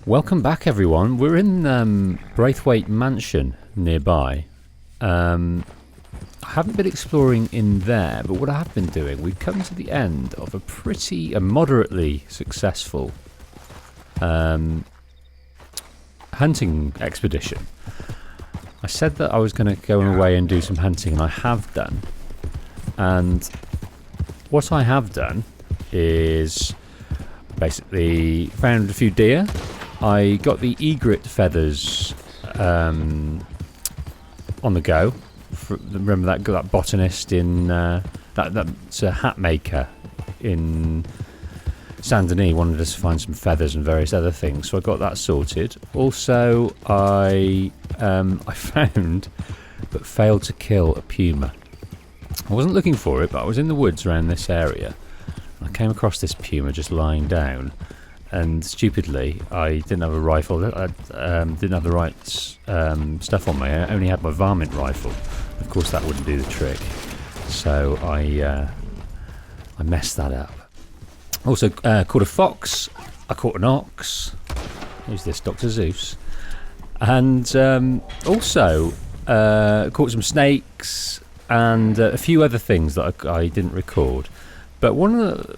Welcome back, everyone. We're in Braithwaite Mansion nearby. I haven't been exploring in there, but what I have been doing, we've come to the end of a moderately successful hunting expedition. I said that I was going to go away and do some hunting, and I have done. And what I have done is basically found a few deer. I got the egret feathers on the go. Remember that botanist in that's a hat maker in Saint Denis wanted us to find some feathers and various other things, so I got that sorted. Also, I found but failed to kill a puma. I wasn't looking for it, but I was in the woods around this area. I came across this puma just lying down. And stupidly, I didn't have a rifle. I didn't have the right stuff on me. I only had my varmint rifle. Of course, that wouldn't do the trick. So I messed that up. Also, caught a fox. I caught an ox. Who's this? Dr. Zeus. And also caught some snakes and a few other things that I didn't record. But one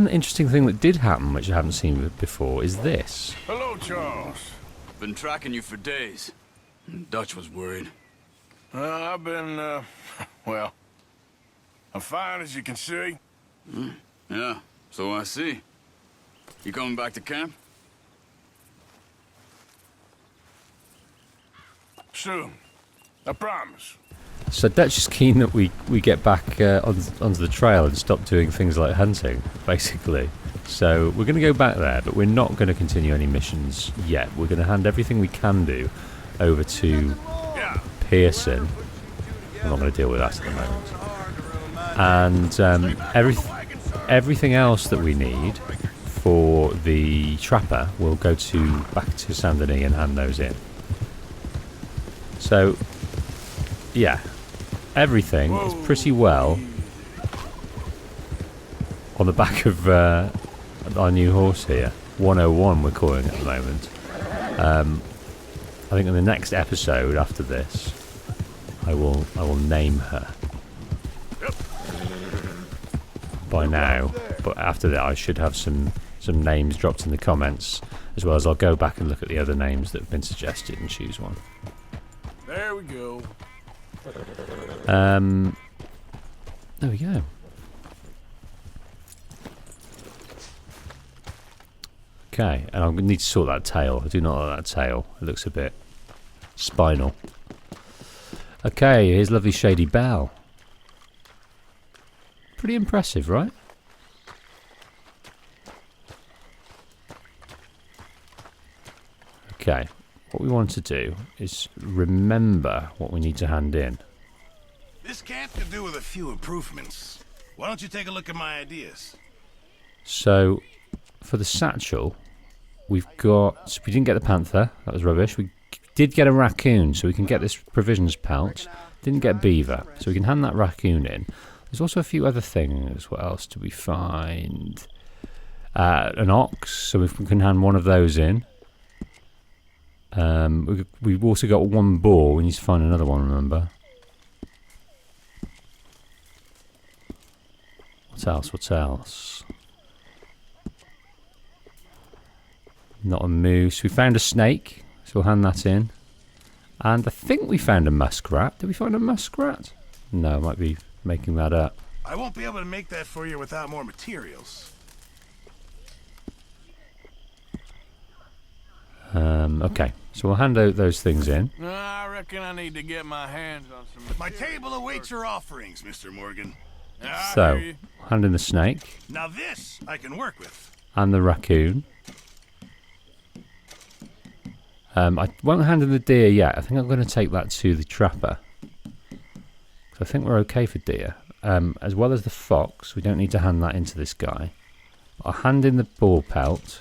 interesting thing that did happen, which I haven't seen before, is this. Hello, Charles. Been tracking you for days. Dutch was worried. I've been, well, I'm fine, as you can see. Yeah, so I see. You coming back to camp? Soon. I promise. So Dutch is keen that we get back onto the trail and stop doing things like hunting, basically. So we're going to go back there, but we're not going to continue any missions yet. We're going to hand everything we can do over to Pearson. I'm not going to deal with that at the moment. And everything else that we need for the trapper, we'll go back to Saint Denis and hand those in. So, yeah, everything is pretty well on the back of our new horse here. 101 we're calling it at the moment. I think in the next episode after this, I will name her by now. But after that, I should have some names dropped in the comments, as well as I'll go back and look at the other names that have been suggested and choose one. There we go. There we go. Okay, and I'm going to need to sort that tail. I do not like that tail. It looks a bit spinal. Okay, here's lovely Shady Belle. Pretty impressive, right? Okay, what we want to do is remember what we need to hand in. This camp could do with a few improvements. Why don't you take a look at my ideas? So, for the satchel, we didn't get the panther, that was rubbish. We did get a raccoon, so we can get this provisions pouch. Didn't get beaver, so we can hand that raccoon in. There's also a few other things. What else do we find? An ox, so we can hand one of those in. We've also got one boar. We need to find another one, remember? What else? Not a moose. We found a snake, so we'll hand that in. And I think we found a muskrat. Did we find a muskrat? No, I might be making that up. I won't be able to make that for you without more materials. Okay, so we'll hand out those things in. I reckon I need to get my hands on some materials. My table awaits your offerings, Mr. Morgan. So, hand in the snake. Now this I can work with. And the raccoon. I won't hand in the deer yet. I think I'm going to take that to the trapper. So I think we're okay for deer. As well as the fox, we don't need to hand that into this guy. I'll hand in the boar pelt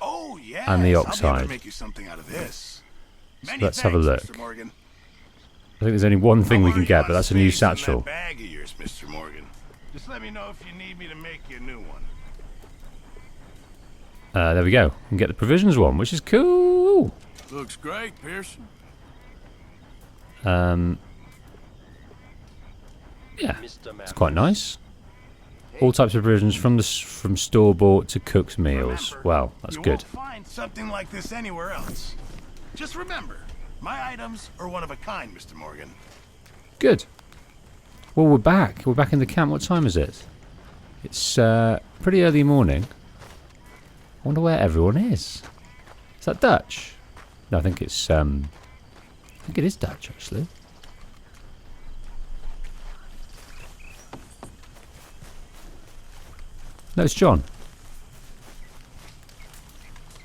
and the ox hide. I'll be able to make you something out of this. So let's have a look. I think there's only one thing we can get, but that's a new satchel. Bag of yours, Mr. Morgan. Just let me know if you need me to make you a new one. There we go. We can get the provisions one, which is cool. Ooh. Looks great, Pearson. Yeah, it's quite nice. All types of provisions from store bought to cooked meals. Wow, that's you good. Won't find something like this anywhere else. Just remember, my items are one of a kind, Mr. Morgan. Good. Well, we're back. We're back in the camp. What time is it? It's pretty early morning. I wonder where everyone is. Is that Dutch? No, I think it's I think it is Dutch actually. No, it's John.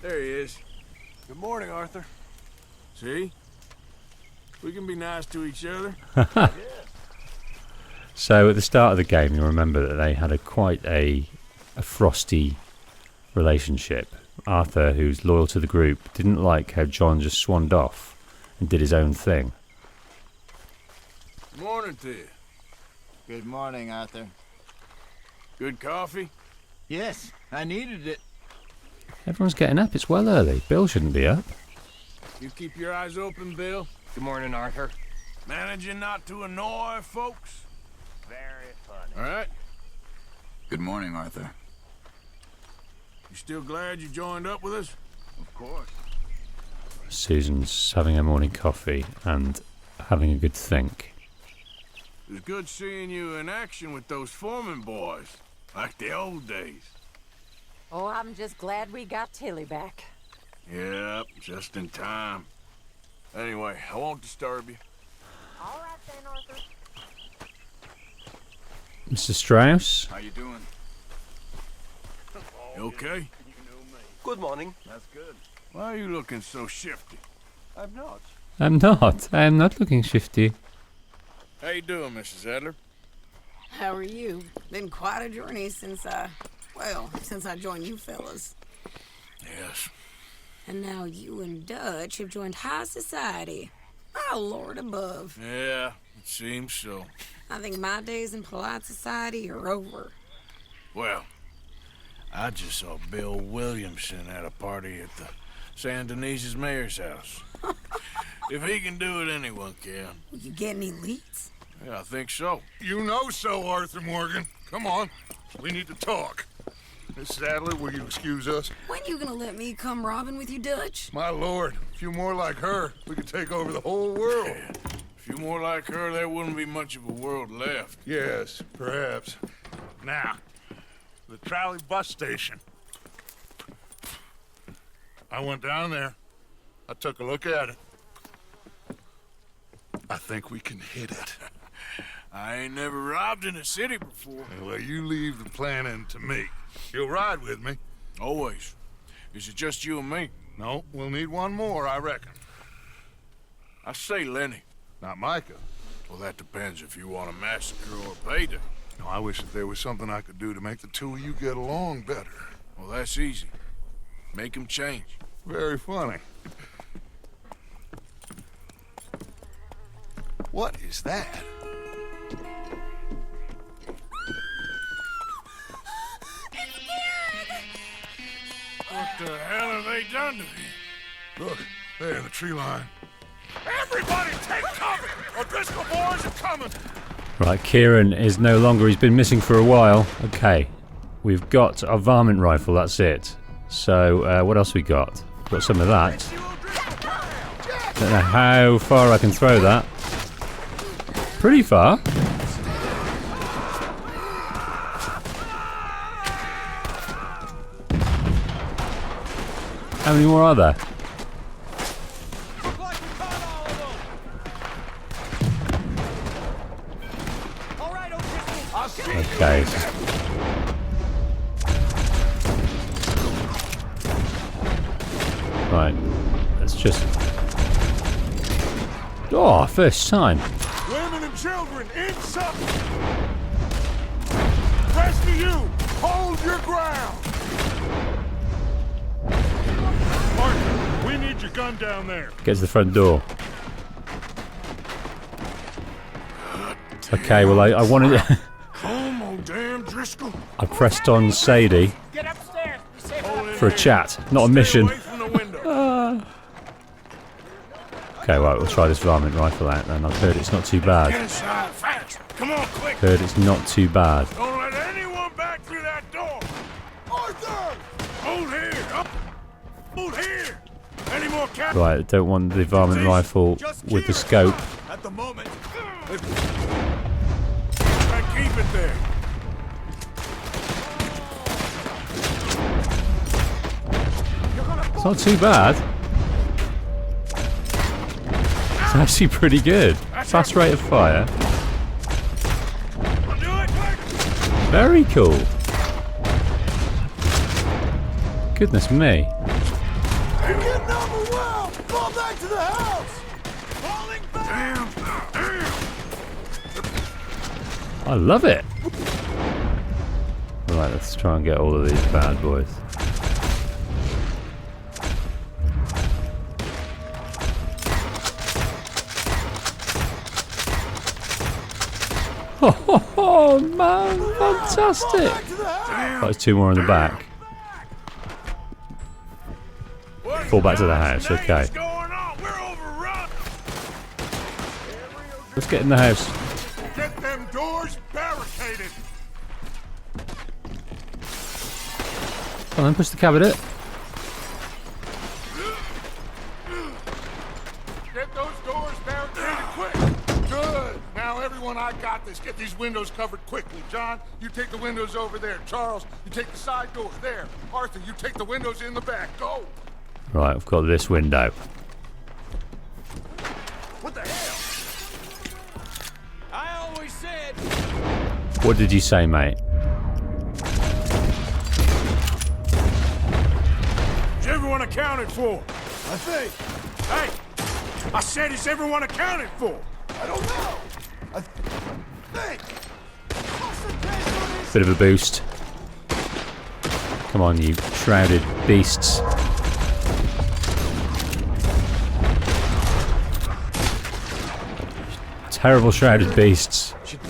There he is. Good morning, Arthur. See? We can be nice to each other. So at the start of the game, you remember that they had quite a frosty relationship. Arthur, who's loyal to the group, didn't like how John just swanned off and did his own thing. Morning to you. Good morning, Arthur. Good coffee? Yes, I needed it. Everyone's getting up. It's well early. Bill shouldn't be up. You keep your eyes open, Bill. Good morning, Arthur. Managing not to annoy folks? Very funny. All right. Good morning, Arthur. You still glad you joined up with us? Of course. Susan's having her morning coffee and having a good think. It was good seeing you in action with those foreman boys, like the old days. Oh, I'm just glad we got Tilly back. Yep, just in time. Anyway, I won't disturb you. All right then, Arthur. Mr. Strauss? How you doing? You okay? Good morning. That's good. Why are you looking so shifty? I'm not. I'm not. I am not looking shifty. How you doing, Mrs. Adler? How are you? Been quite a journey since I joined you fellas. Yes. And now you and Dutch have joined high society. My lord above. Yeah, it seems so. I think my days in polite society are over. Well, I just saw Bill Williamson at a party at the San Denise's mayor's house. If he can do it, anyone can. Will you get any leads? Yeah, I think so. You know so, Arthur Morgan. Come on. We need to talk. Miss Sadler, will you excuse us? When you gonna let me come robbing with you, Dutch? My lord, a few more like her, we could take over the whole world. Yeah. A few more like her, there wouldn't be much of a world left. Yes, perhaps. Now, the trolley bus station. I went down there. I took a look at it. I think we can hit it. I ain't never robbed in a city before. Well, you leave the planning to me. You'll ride with me. Always. Is it just you and me? No, we'll need one more, I reckon. I say Lenny. Not Micah. Well, that depends if you want a massacre or a payday. No, I wish that there was something I could do to make the two of you get along better. Well, that's easy. Make 'em change. Very funny. What is that? What the hell have they done to him? Look, there in the tree line. Everybody take cover! O'Driscoll boys are coming! Right, Kieran is no longer, he's been missing for a while. Okay, we've got a varmint rifle, that's it. So, what else we got? Got some of that. Don't know how far I can throw that. Pretty far. How many more are there? Okay. Right. Let's just... Oh, first time. Women and children, inside! Rest of you, hold your ground! Martin, we need your gun down there. Get to the front door. Okay, well, I wanted... Come on, damn Driscoll. I pressed on Sadie Get upstairs. Be safe. for a chat, not a mission. Stay away from the window. Okay, right, we'll try this varmint rifle out then. I've heard it's not too bad. Get inside, fast. Come on, quick. Heard it's not too bad. Don't let anyone back through that door. Arthur! Hold here. Up. Hold here. Any more cap? Right, I don't want the varmint rifle with the scope. At the moment. Try keep it there. It's not too bad. It's actually pretty good. Fast rate of fire. Do it quick. Very cool. Goodness me. You're getting overwhelmed! Fall back to the house! Falling back! I love it. Right, let's try and get all of these bad boys. Oh man, fantastic! There's two more in the back. Fall back to the house, okay. Let's get in the house. Get them doors barricaded. Come on, push the cabinet. Get those doors barricaded quick. Good. Now, everyone, I got this. Get these windows covered quickly. John, you take the windows over there. Charles, you take the side doors there. Arthur, you take the windows in the back. Go. Right, I've got this window. What the hell? I always said. What did you say, mate? Is everyone accounted for? I think. Hey, I said is everyone accounted for? I don't know. I think. Bit of a boost. Come on, you shrouded beasts. Terrible shrouded beasts. Take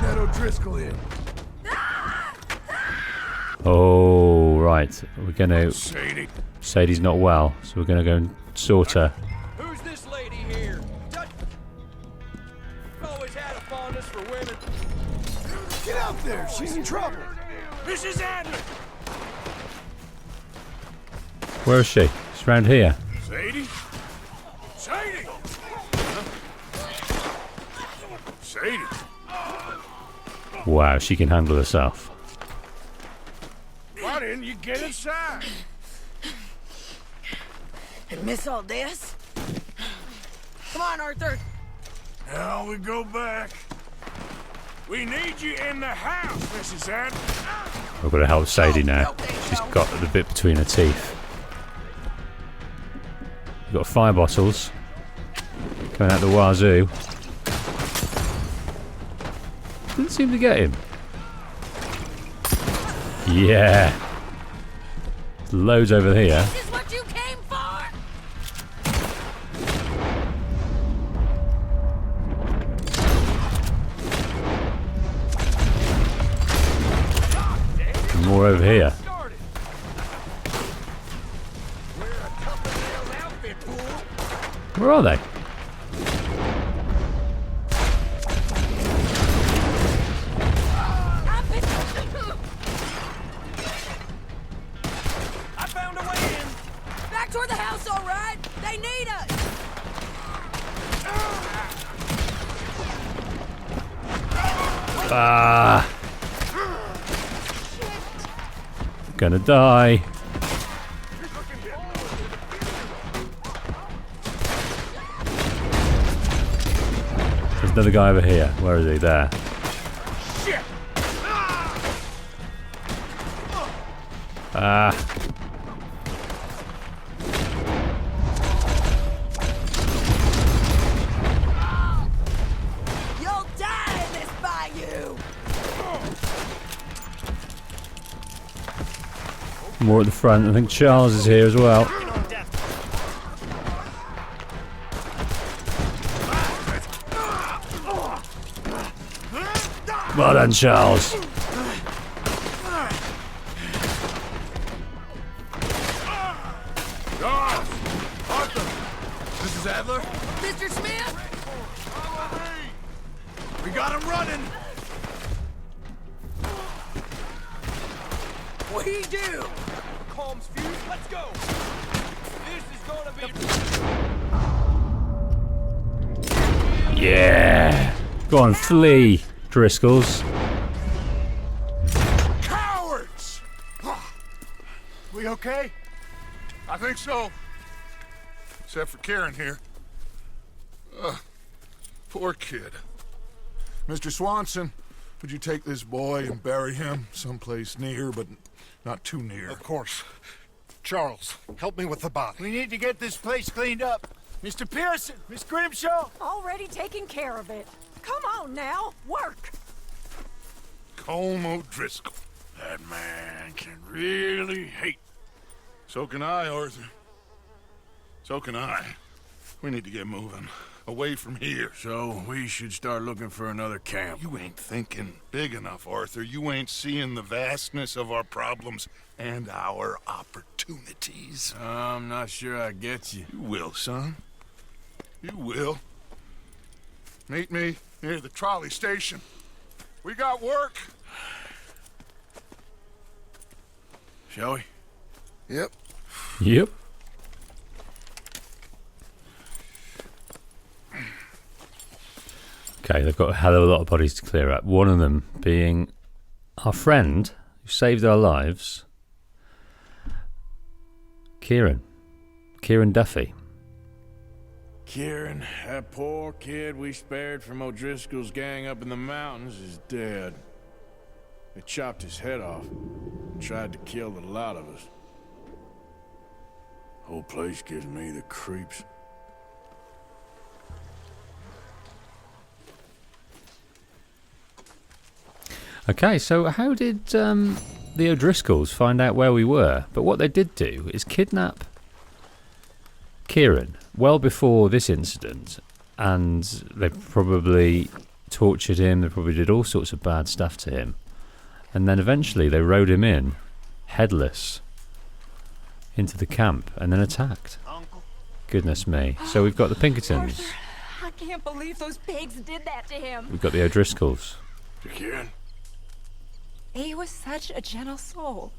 Ned O'Driscoll in. Oh, right. We're gonna. Sadie. Sadie's not well, so we're gonna go and sort her. Who's this lady here? Always had a fondness for women. Get out there. She's in trouble. Mrs. Adler. Where is she? She's around here. Sadie. Sadie. Sadie. Wow, she can handle herself. Why didn't you get inside? And miss all this? Come on, Arthur. Now we go back. We need you in the house, Mrs. Adler. We've got to help Sadie now. She's got the bit between her teeth. We've got fire bottles coming out the wazoo. Didn't seem to get him. Yeah. There's loads over here. This is what you came for? More over here. Where are they? I found a way in. Back toward the house, all right? They need us. Ah. Gonna die. There's another guy over here. Where is he? There. Ah. You'll die in this bayou. More at the front. I think Charles is here as well. Well done, Charles. Charles, We do. Calm's fused. Let's go. This is gonna be. Yeah. Go on, flee, Driscolls. Cowards! We okay? I think so. Except for Karen here. Poor kid. Mr. Swanson, would you take this boy and bury him someplace near, but not too near? Of course. Charles, help me with the body. We need to get this place cleaned up. Mr. Pearson, Miss Grimshaw. Already taking care of it. Come on now, work. Colm O'Driscoll. That man can really hate. So can I, Arthur. So can I. We need to get moving. Away from here. So we should start looking for another camp. You ain't thinking big enough, Arthur. You ain't seeing the vastness of our problems and our opportunities. I'm not sure I get you. You will, son. You will. Meet me near the trolley station. We got work. Shall we? Yep. Yep. Okay, they've got a hell of a lot of bodies to clear up. One of them being our friend who saved our lives, Kieran Duffy. Kieran, that poor kid we spared from O'Driscoll's gang up in the mountains is dead. They chopped his head off and tried to kill the lot of us. Whole place gives me the creeps. Okay, so how did the O'Driscolls find out where we were? But what they did do is kidnap Kieran well before this incident, and they probably tortured him, they probably did all sorts of bad stuff to him, and then eventually they rode him in, headless, into the camp, and then attacked. Goodness me. So we've got the Pinkertons. Arthur, I can't believe those pigs did that to him. We've got the O'Driscolls. Kieran? He was such a gentle soul.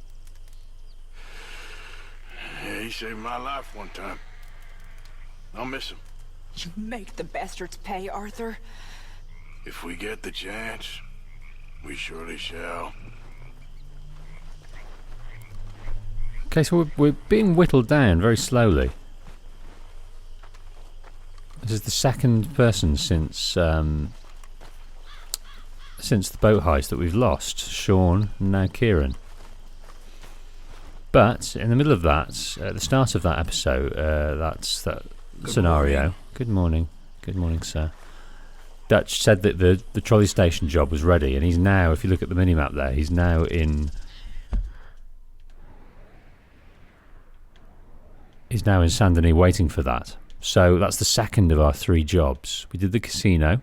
Yeah, he saved my life one time. I'll miss him. You make the bastards pay, Arthur. If we get the chance, we surely shall. Okay, so we're being whittled down very slowly. This is the second person since the boat heist that we've lost. Sean and now Kieran. But in the middle of that, at the start of that episode, that's that scenario. Morning. Good morning. Good morning, sir. Dutch said that the trolley station job was ready, and he's now, if you look at the minimap there, he's now in Saint Denis waiting for that. So that's the second of our 3 jobs. We did the casino,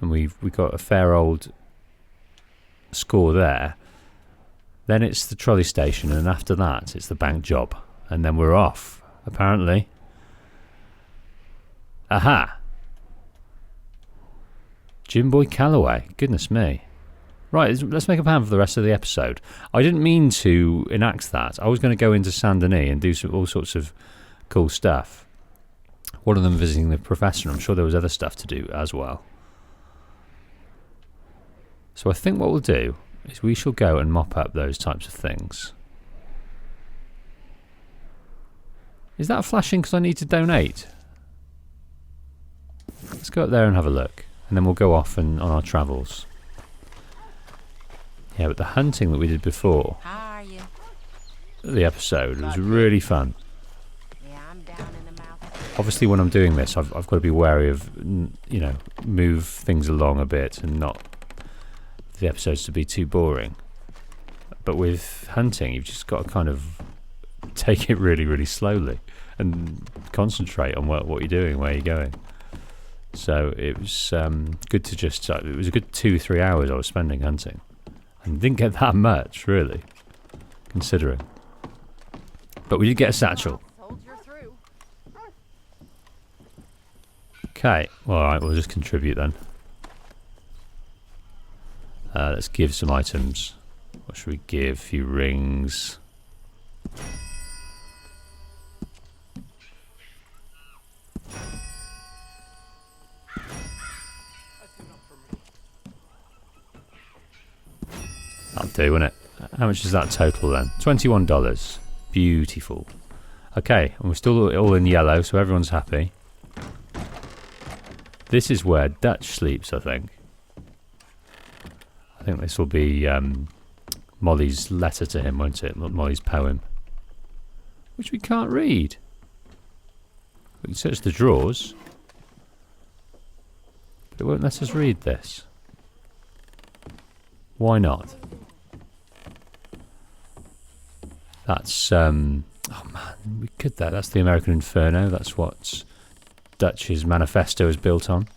and we got a fair old score there. Then it's the trolley station, and after that it's the bank job, and then we're off, apparently. Aha! Jim Boy Calloway, goodness me. Right, let's make a plan for the rest of the episode. I didn't mean to enact that. I was going to go into Saint Denis and do all sorts of cool stuff. One of them visiting the professor. I'm sure there was other stuff to do as well. So I think what we'll do is we shall go and mop up those types of things. Is that flashing because I need to donate? Let's go up there and have a look, and then we'll go off on our travels. Yeah, but the hunting that we did before How are you? the episode was really fun. Yeah, I'm down in the mouth. Obviously, when I'm doing this, I've got to be wary of, move things along a bit and not the episodes to be too boring. But with hunting, you've just got to kind of take it really, really slowly and concentrate on what you're doing, where you're going. So it was good to just... it was a good 2-3 hours I was spending hunting. And didn't get that much, really, considering. But we did get a satchel. Soldier through. Okay, well, alright, we'll just contribute then. Let's give some items. What should we give? A few rings. That'll do, won't it? How much is that total then? $21. Beautiful. Okay, and we're still all in yellow, so everyone's happy. This is where Dutch sleeps, I think. I think this will be Molly's letter to him, won't it? Molly's poem. Which we can't read. We can search the drawers. But it won't let us read this. Why not? That's, oh man, we could that. That's the American Inferno. That's what Dutch's manifesto is built on.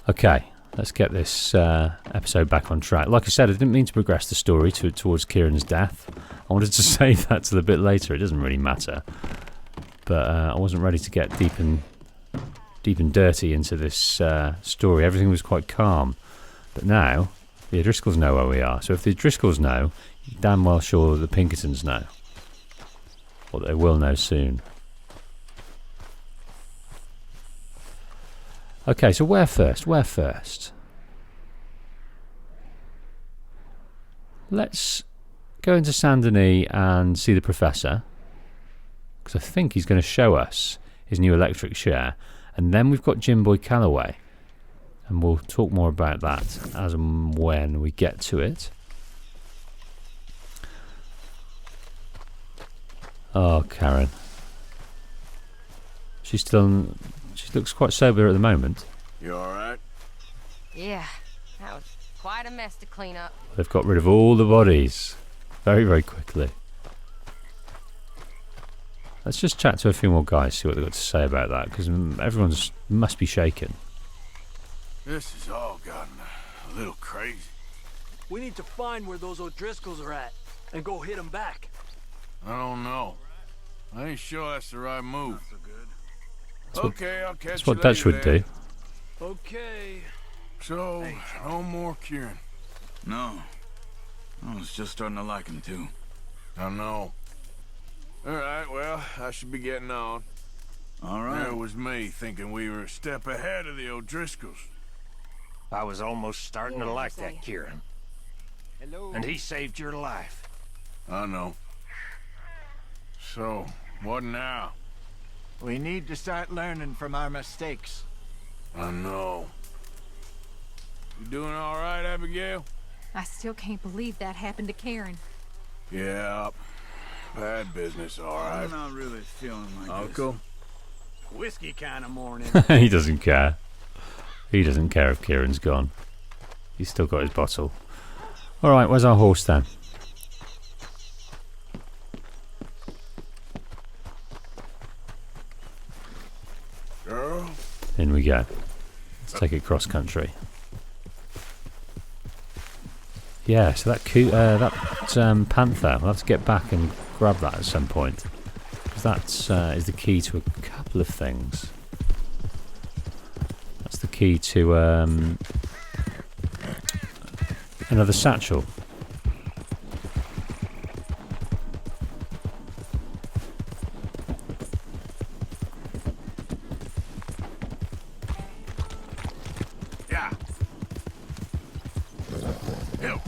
Okay, let's get this episode back on track. Like I said, I didn't mean to progress the story towards Kieran's death. I wanted to save that till a bit later. It doesn't really matter. But I wasn't ready to get deep and dirty into this story. Everything was quite calm. But now, the O'Driscolls know where we are. So if the O'Driscolls know, you're damn well sure that the Pinkertons know. Or they will know soon. Okay, so where first? Where first? Let's go into Saint Denis and see the Professor. Because I think he's going to show us his new electric chair. And then we've got Jim Boy Calloway. And we'll talk more about that as and when we get to it. Oh, Karen. She looks quite sober at the moment. You alright? Yeah, that was quite a mess to clean up. They've got rid of all the bodies very, very quickly. Let's just chat to a few more guys, see what they've got to say about that, because everyone must be shaken. This has all gotten a little crazy. We need to find where those O'Driscolls are at and go hit them back. I don't know. I ain't sure that's the right move. Okay, I'll catch you That's what later Dutch would then. do. Okay. So, no more Kieran. No. I was just starting to like him, too. I know. Alright, well, I should be getting on. All right. There was me thinking we were a step ahead of the O'Driscolls. I was almost starting to like that Kieran. Hello. And he saved your life. I know. So, what now? We need to start learning from our mistakes. I know. You doing all right, Abigail? I still can't believe that happened to Karen. Yeah, bad business, all right. I'm not really feeling like Uncle? Whiskey kind of morning. He doesn't care. He doesn't care if Kieran's gone. He's still got his bottle. Alright, where's our horse then? Girl? In we go. Let's take it cross country. Yeah, so that panther, we'll have to get back and grab that at some point. Because that is the key to a couple of things. That's the key to another satchel. Yeah. Ew.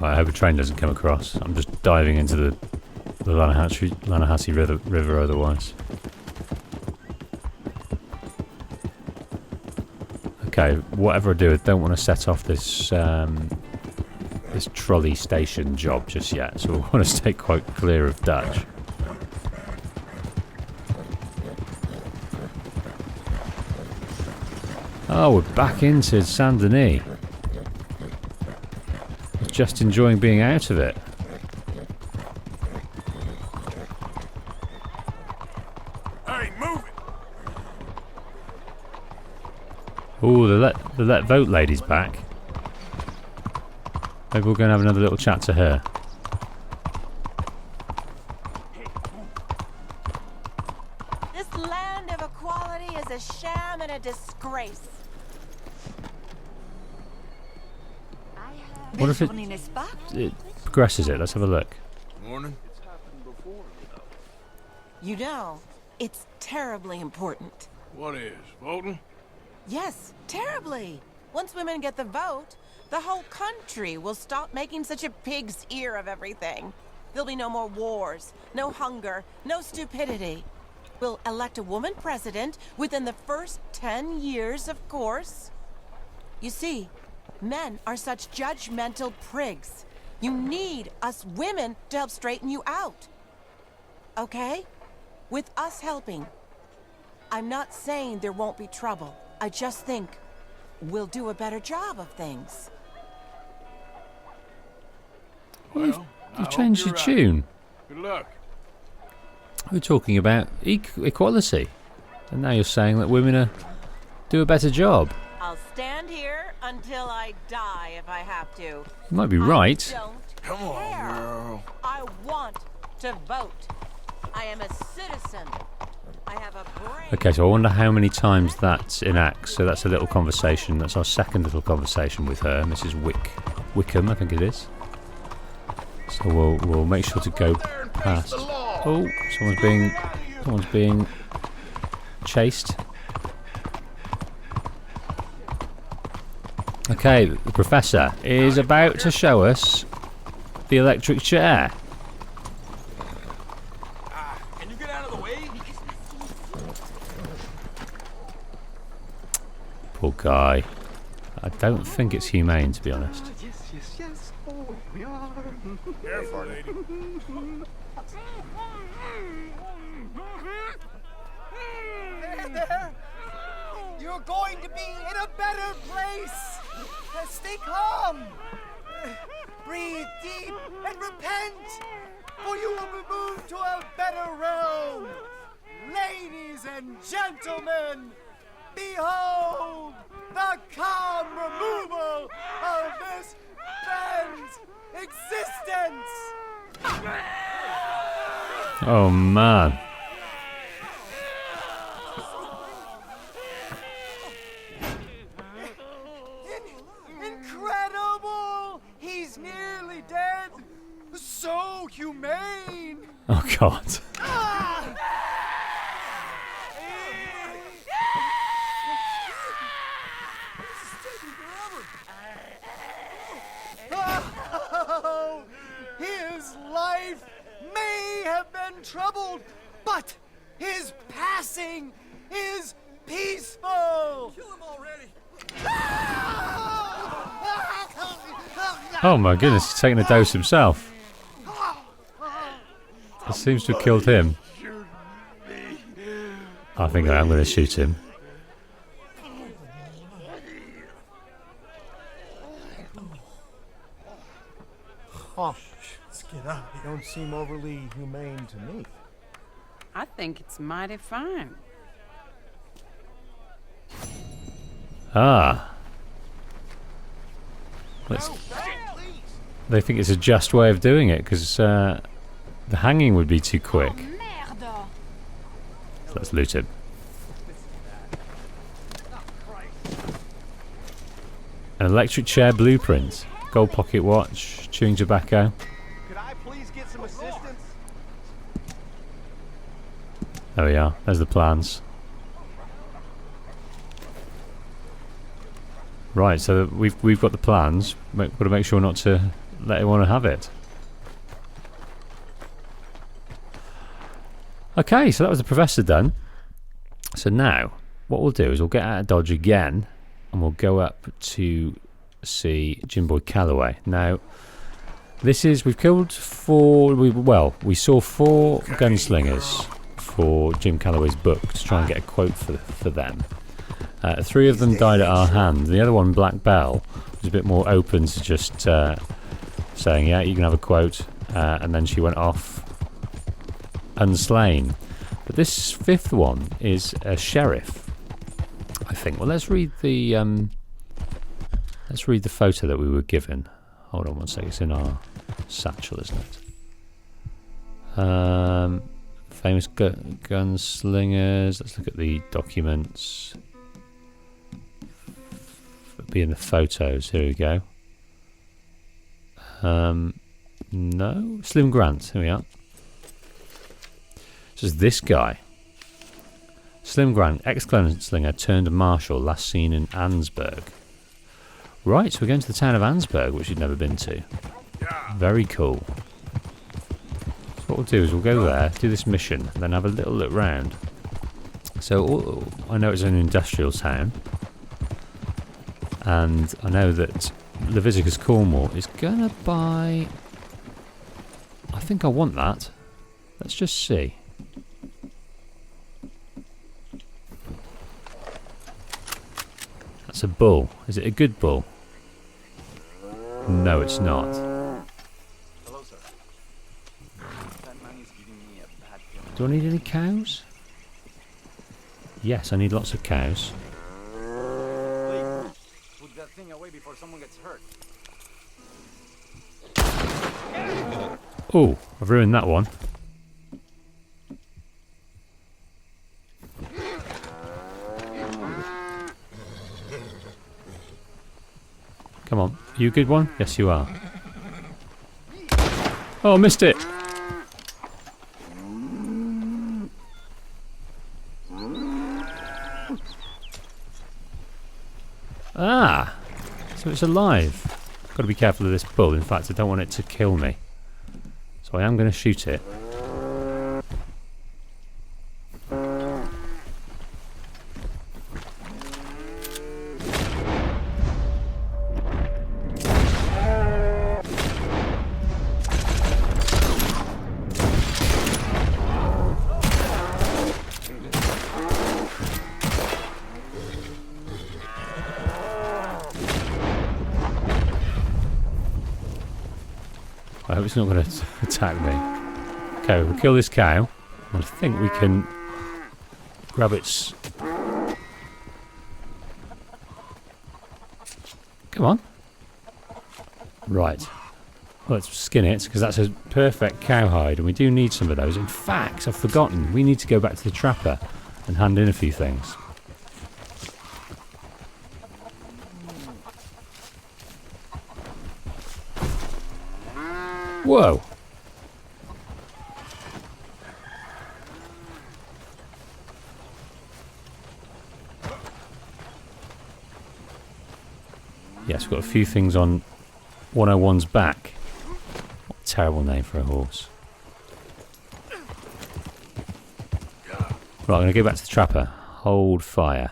I hope a train doesn't come across. I'm just diving into the Lanahassee River otherwise. Okay, whatever I do, I don't want to set off this this trolley station job just yet, so I want to stay quite clear of Dutch. Oh, we're back into Saint Denis. Just enjoying being out of it. Hey, move it! Oh, the let vote lady's back. Maybe we're going to have another little chat to her. This land of equality is a sham and a disgrace. What if it progresses it? Let's have a look. Morning. You know, it's terribly important. What is? Voting? Yes, terribly. Once women get the vote, the whole country will stop making such a pig's ear of everything. There'll be no more wars, no hunger, no stupidity. We'll elect a woman president within the first 10 years, of course. You see, men are such judgmental prigs. You need us women to help straighten you out. Okay? With us helping. I'm not saying there won't be trouble. I just think we'll do a better job of things. Well, You've changed your tune. Good luck. We're talking about equality. And now you're saying that women do a better job. I'll stand here until I die if I have to. You might be right. Come on, girl. I want to vote. I am a citizen. I have a brain. Okay, so I wonder how many times that enacts. So that's a little conversation. That's our second little conversation with her, Mrs. Wickham, I think it is. So we'll make sure to go past. Oh, someone's being chased. Okay, the professor is about to show us the electric chair. Can you get out of the way? Poor guy. I don't think it's humane, to be honest. Yes. Oh, we are. Careful, lady. There. You're going to be in a better place. Stay calm. Breathe deep and repent, for you will be moved to a better realm. Ladies and gentlemen, behold the calm removal of this man's existence. Oh man. Incredible! He's nearly dead. So humane. Oh god. Oh, his life may have been troubled, but his passing is peaceful. Kill him already. Oh my goodness, he's taking a dose himself. It seems to have killed him. I think I am going to shoot him. Oh, let's get up. You don't seem overly humane to me. I think it's mighty fine. Ah. They think it's a just way of doing it because the hanging would be too quick. So let's loot him. An electric chair blueprint, gold pocket watch, chewing tobacco. Could I please get some assistance? There we are. There's the plans. Right, so we've got the plans. We've got to make sure not to let anyone have it. Okay, so that was the professor done. So now, what we'll do is we'll get out of Dodge again, and we'll go up to see Jim Boyd Calloway. Now, this is we've killed we saw 4 gunslingers for Jim Calloway's book to try and get a quote for them. 3 of them died at our hand. The other one, Black Bell, was a bit more open to just saying, yeah, you can have a quote, and then she went off unslain. But this 5th one is a sheriff. I think. Well, let's read the photo that we were given. Hold on one second. It's in our satchel, isn't it? Famous gunslingers. Let's look at the documents. Be in the photos. Here we go. No, Slim Grant. Here we are. This is this guy. Slim Grant, ex-gunslinger turned marshal, last seen in Ansburg. Right, so we're going to the town of Ansburg, which you've never been to. Very cool. So what we'll do is we'll go there, do this mission, and then have a little look round. So I know it's an industrial town, and I know that Leviticus Cornwall is gonna buy. I think I want that. Let's just see. That's a bull. Is it a good bull? No, it's not. Hello, sir. That man is giving me a bad feeling. Do I need any cows? Yes, I need lots of cows. Please, put that thing away before someone gets hurt. Oh, I've ruined that one. Come on, you a good one? Yes, you are. Oh, I missed it. Ah, so it's alive. Got to be careful of this bull. In fact, I don't want it to kill me. So I am going to shoot it. I hope it's not going to attack me. Okay, we'll kill this cow. I think we can grab its... Come on. Right. Let's skin it, because that's a perfect cowhide, and we do need some of those. In fact, I've forgotten, we need to go back to the trapper and hand in a few things. Whoa! Yes, we've got a few things on 101's back. What a terrible name for a horse. Right, I'm going to go back to the trapper. Hold fire.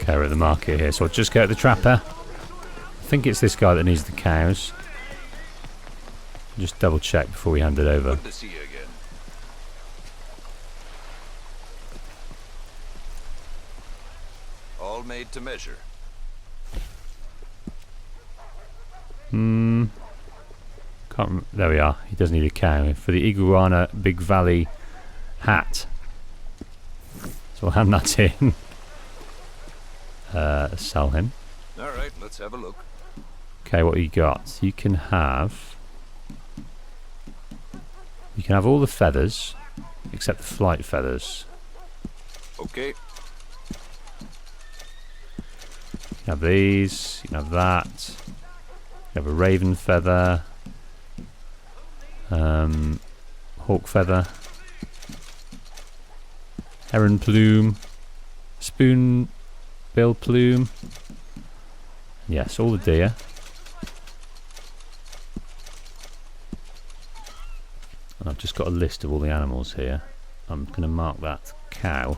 Okay, we're at the market here, so I'll just go to the trapper. I think it's this guy that needs the cows. Just double check before we hand it over. Good to see you again. All made to measure. There we are. He does need a cow for the Iguana Big Valley hat. So we'll hand that in. Sell him. All right, let's have a look. Okay, what you got? You can have all the feathers except the flight feathers. Okay. You can have these. You can have that. You have a raven feather. Hawk feather. Heron plume. Spoon bill plume. Yes, all the deer. And I've just got a list of all the animals here. I'm going to mark that cow.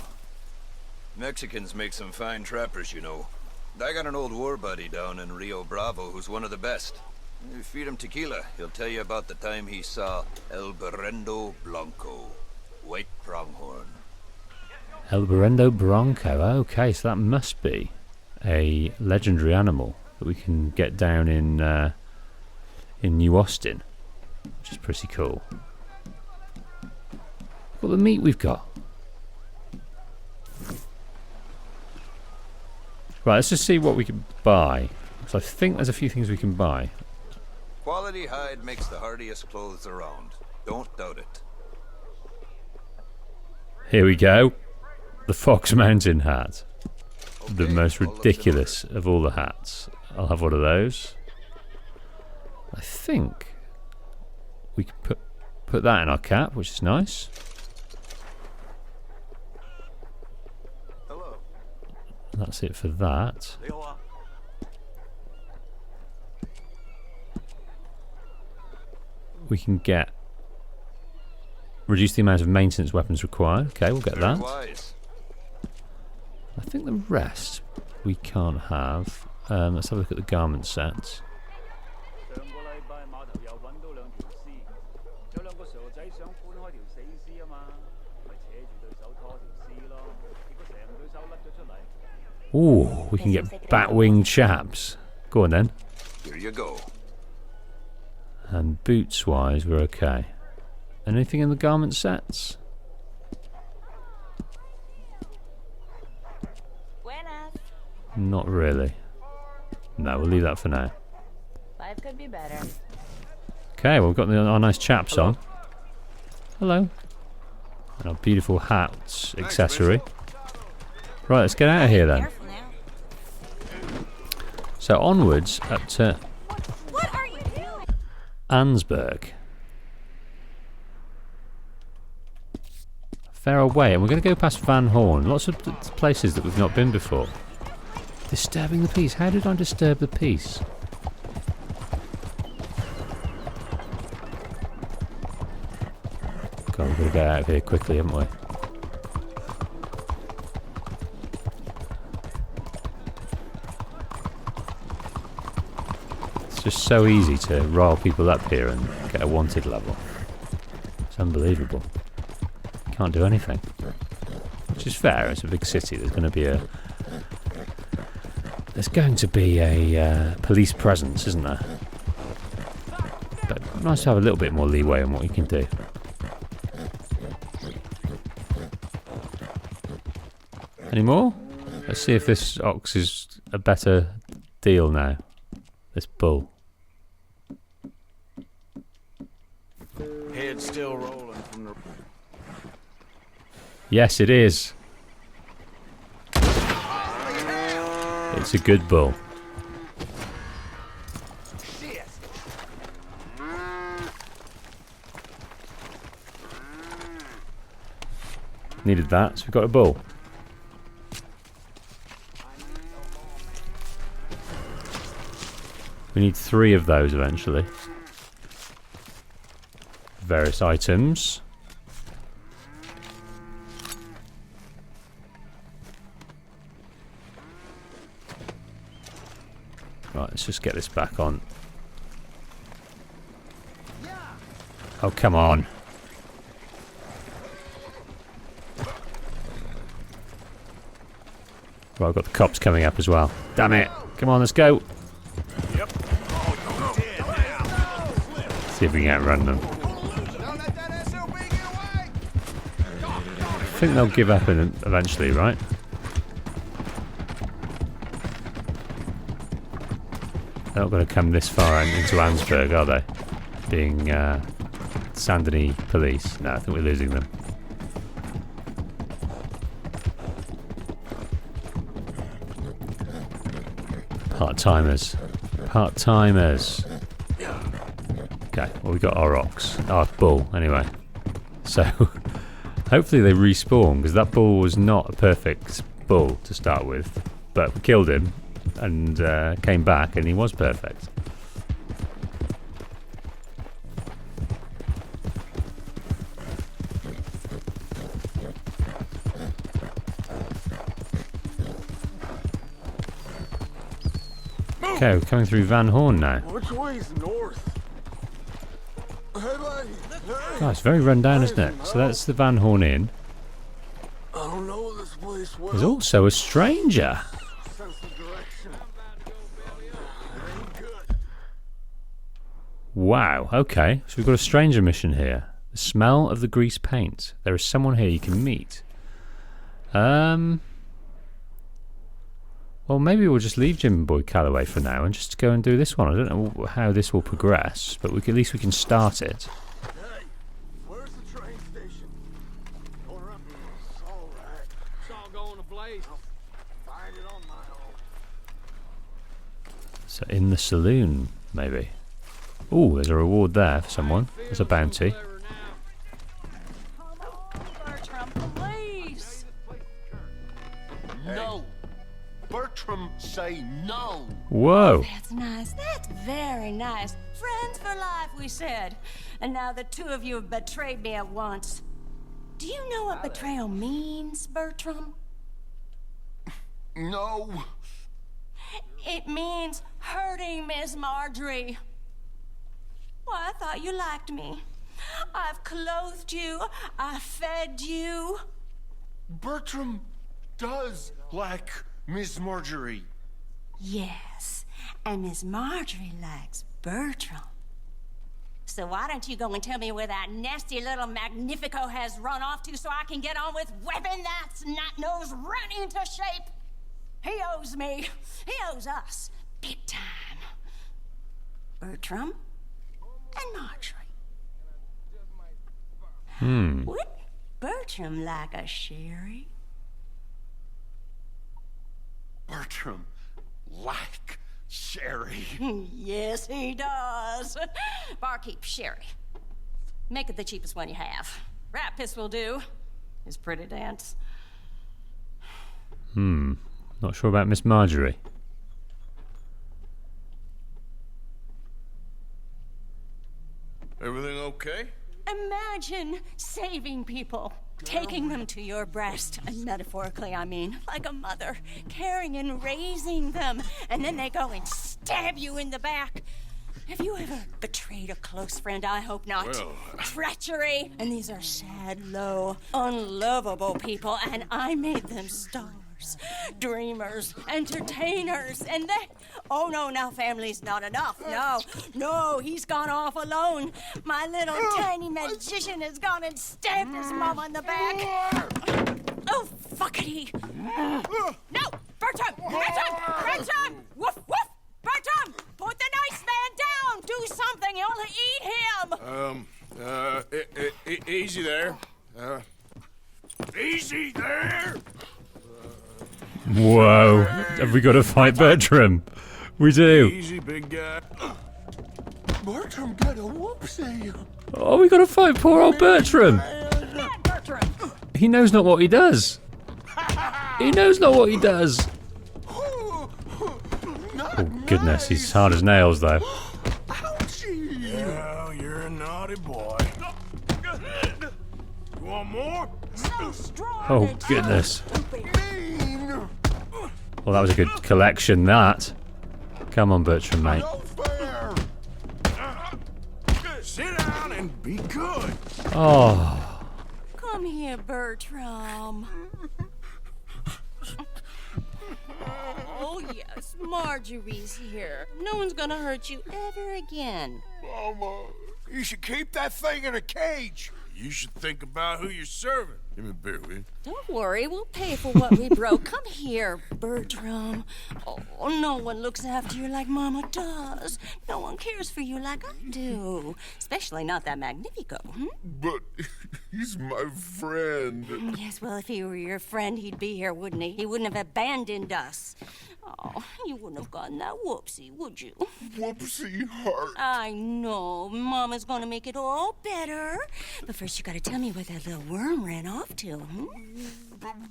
Mexicans make some fine trappers, you know. I got an old war buddy down in Rio Bravo who's one of the best. You feed him tequila, he'll tell you about the time he saw El Berendo Blanco, white pronghorn. El Berendo Bronco. Okay, so that must be a legendary animal that we can get down in New Austin, which is pretty cool. Look at the meat we've got. Right, let's just see what we can buy. So I think there's a few things we can buy. Quality hide makes the hardiest clothes around. Don't doubt it. Here we go. The Fox Mountain hat. The most ridiculous of all the hats. I'll have one of those. I think we can put that in our cap, which is nice. Hello. That's it for that. We can get reduce the amount of maintenance weapons required. Okay, we'll get that. I think the rest we can't have. Let's have a look at the garment sets. Ooh, we can get bat-winged chaps. Go on then. Here you go. And boots-wise, we're okay. Anything in the garment sets? Not really. No, we'll leave that for now. Life could be better. Okay, well, we've got our nice chaps on. Hello. And our beautiful hats accessory. Right, let's get out of here then. So onwards up to Ansburg. Fair away, and we're going to go past Van Horn. Lots of places that we've not been before. Disturbing the peace. How did I disturb the peace? God, we've got to get out of here quickly, haven't we? It's just so easy to rile people up here and get a wanted level. It's unbelievable. Can't do anything. Which is fair, it's a big city. There's going to be a police presence, isn't there? But nice to have a little bit more leeway on what you can do. Any more? Let's see if this ox is a better deal now. This bull. Head still rolling from the... Yes, it is. It's a good bull. Needed that, so we've got a bull. We need 3 of those eventually. Various items. Right, let's just get this back on. Oh, come on. Right, I've got the cops coming up as well. Damn it. Come on, let's go. Yep. See if we can outrun them. I think they'll give up eventually, right? They're not going to come this far into Ansburg, are they? Being Sandony police. No, I think we're losing them. Part-timers. Part-timers. Okay, well, we got our ox. Our bull, anyway. So, hopefully they respawn, because that bull was not a perfect bull to start with. But we killed him, and came back, and he was perfect. Okay, we're coming through Van Horn now. Which way's north? Oh, it's very run down, isn't it? So that's the Van Horn Inn. I don't know this place well. There's also a stranger. Sense the direction. Wow, okay. So we've got a stranger mission here. The smell of the grease paint. There is someone here you can meet. Well, maybe we'll just leave Jim Boy Calloway for now and just go and do this one. I don't know how this will progress, but at least we can start it. Hey, where's the train station? Corner up. All right. It's all going to blaze. I'll find it on my own. So in the saloon, maybe. Oh, there's a reward there for someone. There's a bounty. Bertram, please. No. Bertram, say no. Whoa. That's nice. That's very nice. Friends for life, we said. And now the two of you have betrayed me at once. Do you know what betrayal means, Bertram? No. It means hurting Miss Marjorie. Well, I thought you liked me. I've clothed you. I've fed you. Bertram does like Miss Marjorie. Yes, and Miss Marjorie likes Bertram. So why don't you go and tell me where that nasty little Magnifico has run off to so I can get on with whipping that snot-nosed run into shape? He owes me. He owes us. Big time. Bertram and Marjorie. Would Bertram like a sherry? Bertram like sherry. Yes, he does. Barkeep, sherry. Make it the cheapest one you have. Rat piss will do. His pretty dance. Not sure about Miss Marjorie. Everything okay? Imagine saving people. Taking them to your breast, and metaphorically I mean, like a mother, caring and raising them, and then they go and stab you in the back. Have you ever betrayed a close friend? I hope not. Well, Treachery! And these are sad, low, unlovable people, and I made them stars, dreamers, entertainers, and they... Oh, no, now family's not enough. No, he's gone off alone. My little tiny magician has gone and stabbed his mama in the back. Oh, fuckity. No, Bertram! Woof, woof! Bertram, put the nice man down! Do something, you'll eat him! Easy there. Easy there! Whoa. Have we got to fight Bertram? We do. Easy, big guy. Bertram got a whoopsie. Oh, we got to fight poor old Bertram. Bad Bertram! He knows not what he does. He knows not what he does. Oh, goodness, he's hard as nails, though. Well, you're a naughty boy. You want more? So strong. Oh, goodness. Well, that was a good collection, that. Come on, Bertram, mate. Sit down and be good. Oh. Come here, Bertram. Oh, yes, Marjorie's here. No one's gonna hurt you ever again. Mama, you should keep that thing in a cage. You should think about who you're serving. Give me a beer, will you? Don't worry, we'll pay for what we broke. Come here, Bertram. Oh, no one looks after you like Mama does. No one cares for you like I do. Especially not that Magnifico. But he's my friend. Yes, well, if he were your friend, he'd be here, wouldn't he? He wouldn't have abandoned us. Oh, you wouldn't have gotten that whoopsie, would you? Whoopsie heart. I know. Mama's gonna make it all better. But first, you gotta tell me where that little worm ran off to,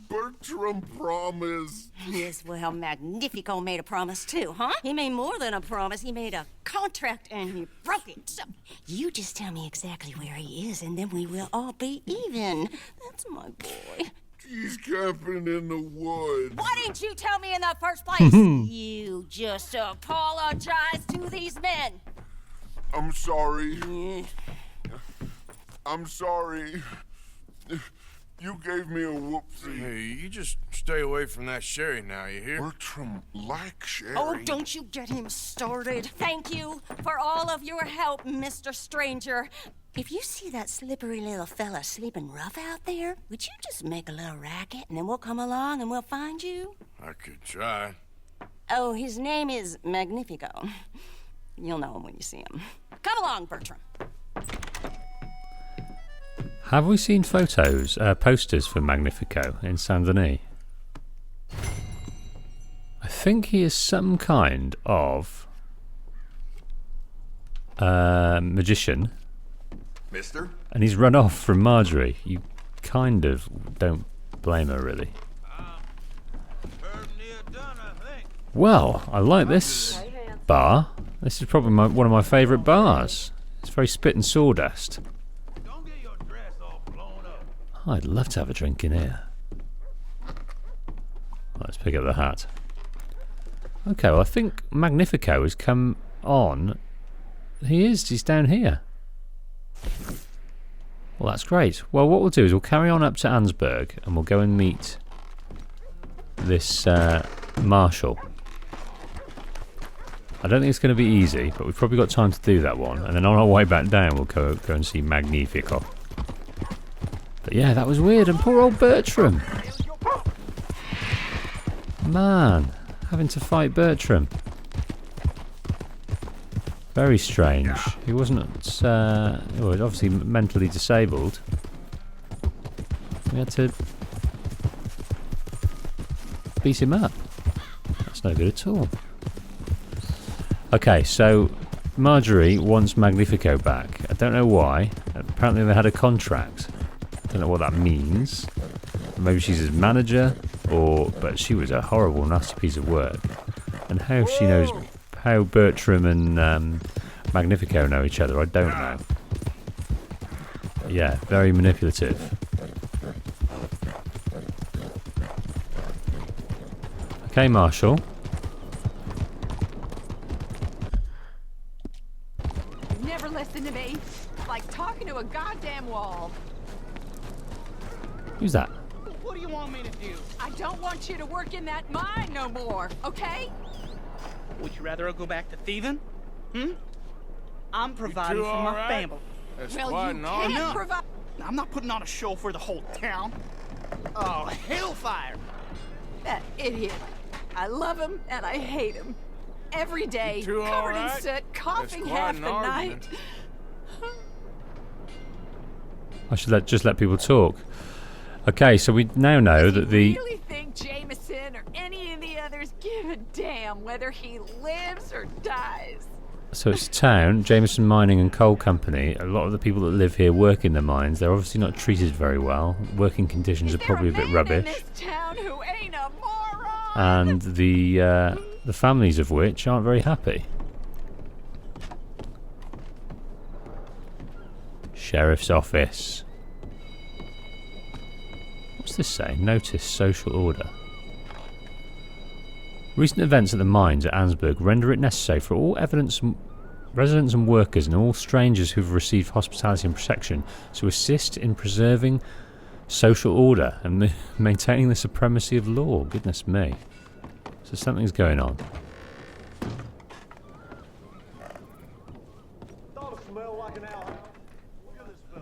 Bertram promised. Yes, well, Magnifico made a promise too, huh? He made more than a promise. He made a contract and he broke it. So, you just tell me exactly where he is and then we will all be even. That's my boy. He's camping in the woods. Why didn't you tell me in the first place? You just apologize to these men. I'm sorry. I'm sorry. You gave me a whoopsie. Hey, you just stay away from that sherry now, you hear? Bertram like sherry. Oh, don't you get him started. Thank you for all of your help, Mr. Stranger. If you see that slippery little fella sleeping rough out there, would you just make a little racket and then we'll come along and we'll find you? I could try. Oh, his name is Magnifico. You'll know him when you see him. Come along, Bertram. Have we seen photos, posters for Magnifico in Saint Denis? I think he is some kind of magician. Mister? And he's run off from Marjorie. You kind of don't blame her, really. Well, I like this bar. This is probably one of my favourite bars. It's very spit and sawdust. Oh, I'd love to have a drink in here. Let's pick up the hat. Okay, well I think Magnifico has come on. He's down here. Well, that's great. Well, what we'll do is we'll carry on up to Ansburg and we'll go and meet this Marshal. I don't think it's going to be easy, but we've probably got time to do that one. And then on our way back down, we'll go and see Magnifico. But yeah, that was weird. And poor old Bertram. Man, having to fight Bertram. Very strange. He wasn't, he was obviously mentally disabled. We had to beat him up. That's no good at all. Okay, so Marjorie wants Magnifico back. I don't know why. Apparently they had a contract. I don't know what that means. Maybe she's his manager, but she was a horrible, nasty piece of work. And how she knows how Bertram and Magnifico know each other, I don't know. But yeah, very manipulative. Okay, Marshal. Never listen to me. It's like talking to a goddamn wall. Who's that? What do you want me to do? I don't want you to work in that mine no more, okay? Would you rather I go back to thieving? I'm providing for my family. That's well, quite you an can't honor. provide. I'm not putting on a show for the whole town. Oh, hellfire! That idiot. I love him and I hate him. Every day, two covered all right? in soot, coughing That's quite half an the argument. night. I should just let people talk. Okay, so we now know that the... Do you really think Jameson or any of the others give a damn whether he lives or dies? So it's a town, Jameson Mining and Coal Company. A lot of the people that live here work in the mines. They're obviously not treated very well. Working conditions are probably a bit rubbish. This town who ain't a moron. And the families of which aren't very happy. Sheriff's Office. What's this say? Notice social order. Recent events at the mines at Ansburg render it necessary for all residents and workers and all strangers who've received hospitality and protection to assist in preserving social order and maintaining the supremacy of law. Goodness me. So something's going on.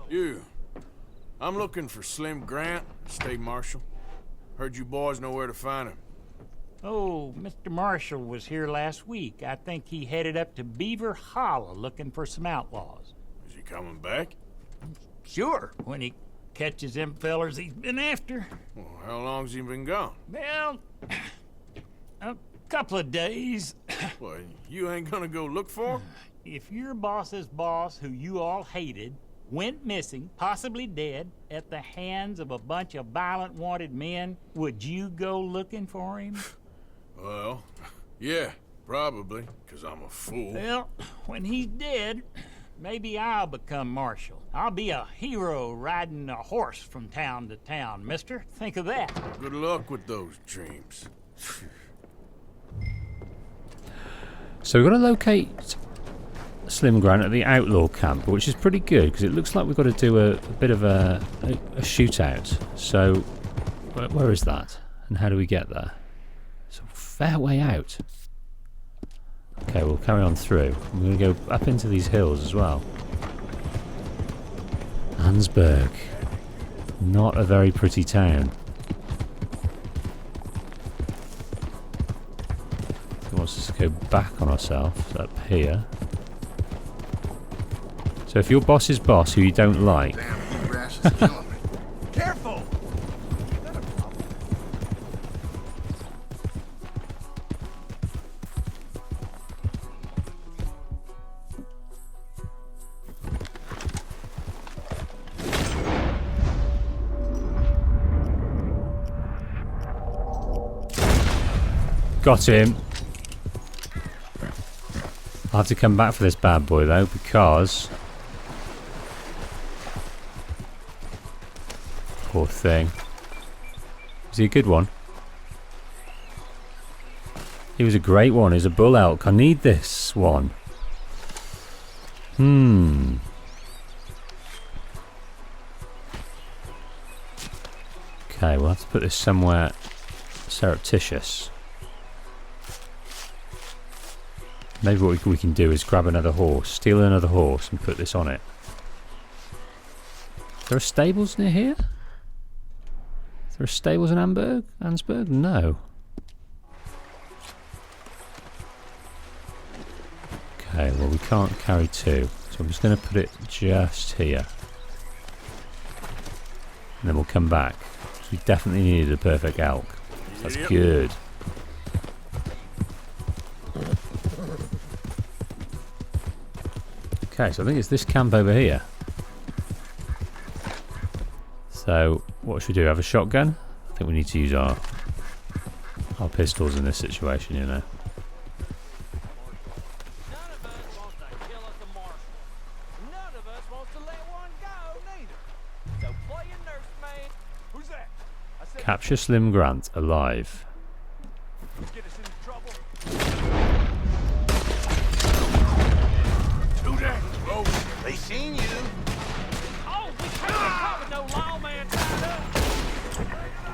You. I'm looking for Slim Grant, State Marshal. Heard you boys know where to find him. Oh, Mr. Marshall was here last week. I think he headed up to Beaver Hollow looking for some outlaws. Is he coming back? Sure, when he catches them fellers he's been after. Well, how long's he been gone? Well, a couple of days. Well, you ain't gonna go look for him? If your boss's boss, who you all hated, went missing, possibly dead, at the hands of a bunch of violent wanted men, would you go looking for him? Well, yeah, probably, because I'm a fool. Well, when he's dead, maybe I'll become marshal. I'll be a hero riding a horse from town to town, mister. Think of that. Good luck with those dreams. So we're going to locate Slim Grant at the outlaw camp, which is pretty good because it looks like we've got to do a bit of a shootout. So, where is that? And how do we get there? It's a fair way out. Okay, we'll carry on through. I'm going to go up into these hills as well. Ansburg. Not a very pretty town. It wants us to go back on ourselves up here. So if your boss's boss, who you don't like... Damn, you grass is killing me. Careful! Got him. I'll have to come back for this bad boy though, because... Poor thing. Is he a good one? He was a great one. He's a bull elk. I need this one. Okay, we'll have to put this somewhere surreptitious. Maybe what we can do is grab another horse, steal another horse and put this on it. There are stables near here? There are stables in Ansburg? No. Okay, well we can't carry two. So I'm just going to put it just here. And then we'll come back. We definitely needed a perfect elk. So that's good. Okay, so I think it's this camp over here. So, what should we do? Have a shotgun? I think we need to use our pistols in this situation, you know. Capture Slim Grant alive. They seen you. Oh, we can't get caught with no lawman tied up.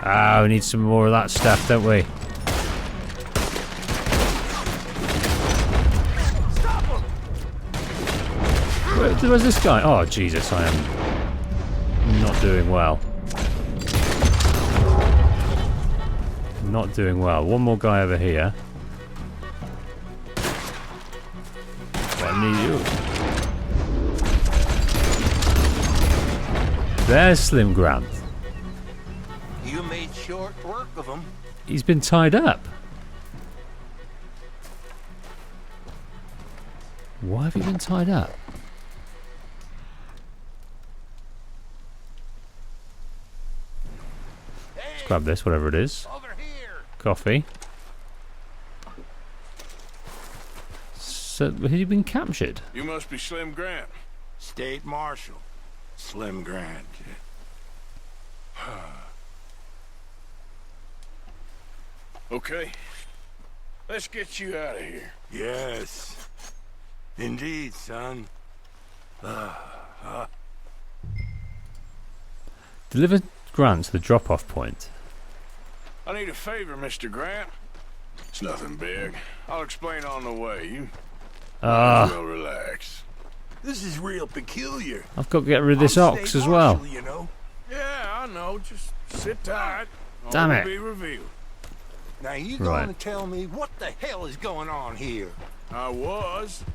Ah, we need some more of that stuff, don't we? Stop him! Where's this guy? Oh, Jesus, I am not doing well. Not doing well. One more guy over here. I need you. There's Slim Grant. You made short work of him. He's been tied up. Why have you been tied up? Let's grab this, whatever it is. Coffee. So, has he been captured? You must be Slim Grant. State Marshal. Slim Grant. Okay. Let's get you out of here. Yes. Indeed, son. Deliver Grant to the drop-off point. I need a favor, Mr. Grant. It's nothing big. I'll explain on the way. You will relax. This is real peculiar. I've got to get rid of this ox as well. You know? Yeah, I know. Just sit tight. Damn All it. will be revealed. Now you Right. gonna tell me what the hell is going on here? I was,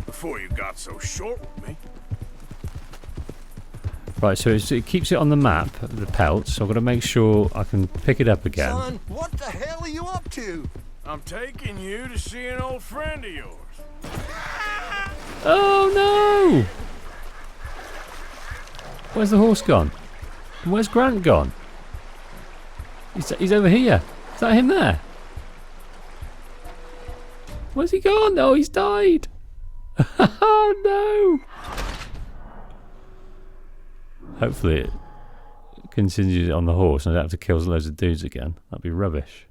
before you got so short with me. Right, so it keeps it on the map, the pelt, so I've got to make sure I can pick it up again. Son, what the hell are you up to? I'm taking you to see an old friend of yours. Oh no! Where's the horse gone? And where's Grant gone? He's over here. Is that him there? Where's he gone? Oh, he's died. Oh no! Hopefully it continues on the horse and I don't have to kill loads of dudes again. That'd be rubbish.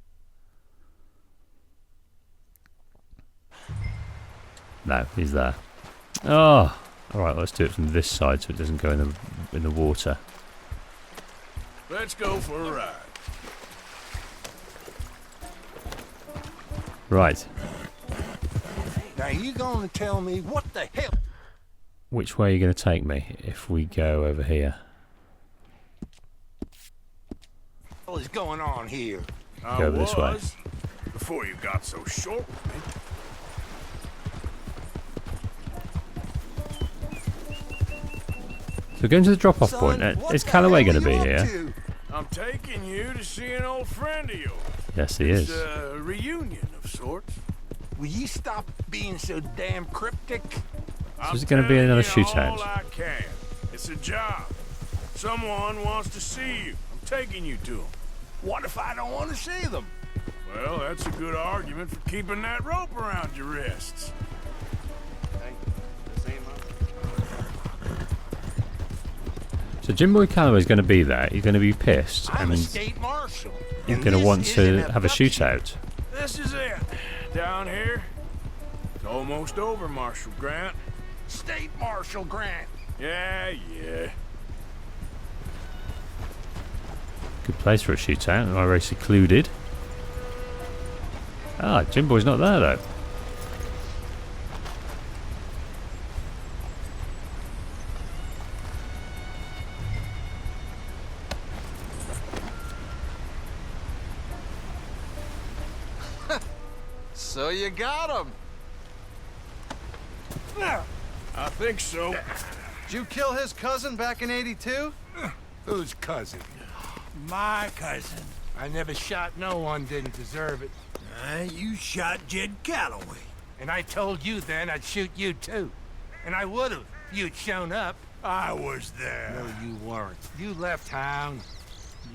No, he's there. Oh, all right. Let's do it from this side so it doesn't go in the water. Let's go for a ride. Right. Now you gonna tell me what the hell? Which way are you going to take me if we go over here? What is going on here? Go over this way. Before you got so short with me. So we're going to the drop-off point. Is Calloway going to be here? I'm taking you to see an old friend of yours. Yes, he is. It's a reunion of sorts. Will you stop being so damn cryptic? So is it going to be another shootout? All I can. It's a job. Someone wants to see you. I'm taking you to them. What if I don't want to see them? Well, that's a good argument for keeping that rope around your wrists. So Jim Boy Calloway's going to be there. He's going to be pissed. I'm a and state marshal. he's going to want to have a shootout. This is it. Down here. It's almost over, Marshal Grant. State Marshal Grant. Yeah. Good place for a shootout. Am I very secluded? Ah, Jim Boy's not there though. So you got him. I think so. Did you kill his cousin back in '82? Whose cousin? My cousin. I never shot no one didn't deserve it. You shot Jed Calloway. And I told you then I'd shoot you too. And I would've if you'd shown up. I was there. No, you weren't. You left town.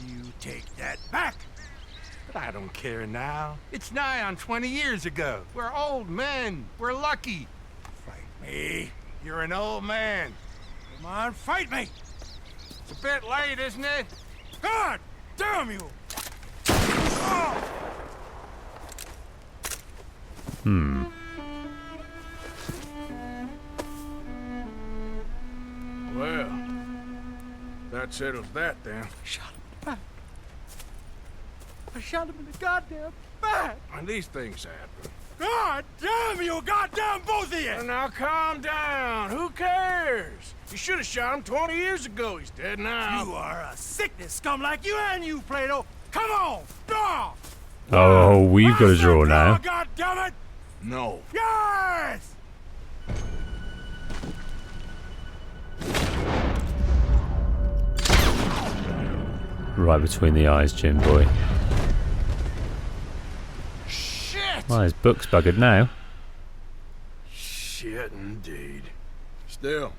You take that back. But I don't care now. It's nigh on 20 years ago. We're old men. We're lucky. Fight me. You're an old man. Come on, fight me. It's a bit late, isn't it? God damn you! Well, that settles that then. Shot him in the back. I shot him in the goddamn back. And these things happen. God damn you, goddamn both of you! Well, now calm down. Who cares? You should have shot him 20 years ago. He's dead now. You are a sickness scum like you and you, Plato. Come on, draw! Oh, we've got to draw now. God damn it! No. Yes! Right between the eyes, Jim Boy. Shit! Well, his book's buggered now. Shit, indeed. Still,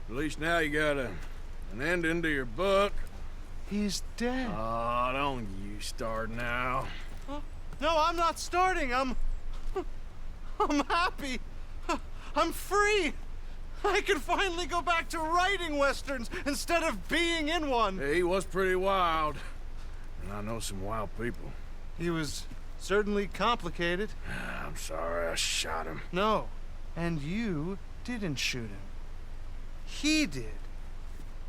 at least now you got an ending to your book. He's dead. Oh, don't you start now. No, I'm not starting. I'm happy. I'm free. I can finally go back to writing westerns instead of being in one. He was pretty wild. And I know some wild people. He was certainly complicated. I'm sorry I shot him. No, and you didn't shoot him. He did.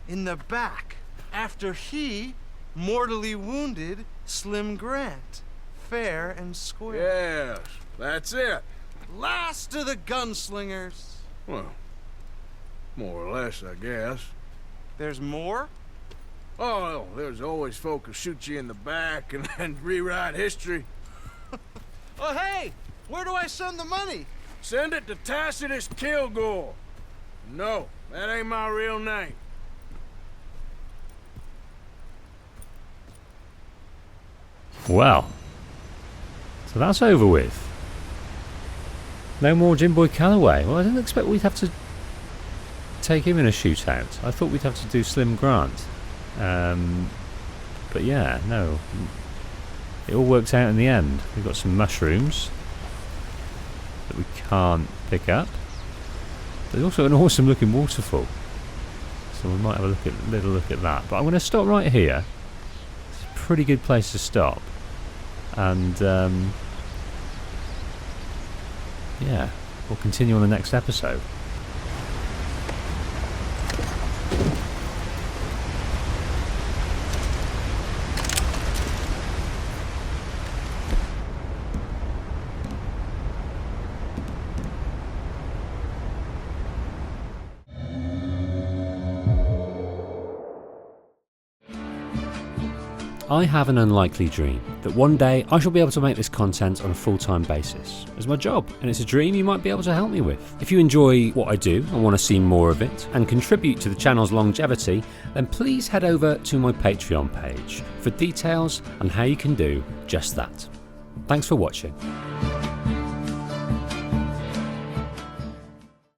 In the back. After he mortally wounded Slim Grant. Fair and square. Yes, that's it. Last of the gunslingers. Well, more or less, I guess. There's more? Oh, there's always folk who shoot you in the back and then rewrite history. Oh, hey! Where do I send the money? Send it to Tacitus Kilgore. No, that ain't my real name. Well, so that's over with. No more Jim Boy Calloway. Well, I didn't expect we'd have to take him in a shootout. I thought we'd have to do Slim Grant. But yeah, no. It all worked out in the end. We've got some mushrooms that we can't pick up. There's also an awesome looking waterfall. So we might have a little look at that. But I'm going to stop right here. It's a pretty good place to stop. And yeah, we'll continue on the next episode. I have an unlikely dream that one day I shall be able to make this content on a full-time basis as my job, and it's a dream you might be able to help me with. If you enjoy what I do and want to see more of it and contribute to the channel's longevity, then please head over to my Patreon page for details on how you can do just that. Thanks for watching.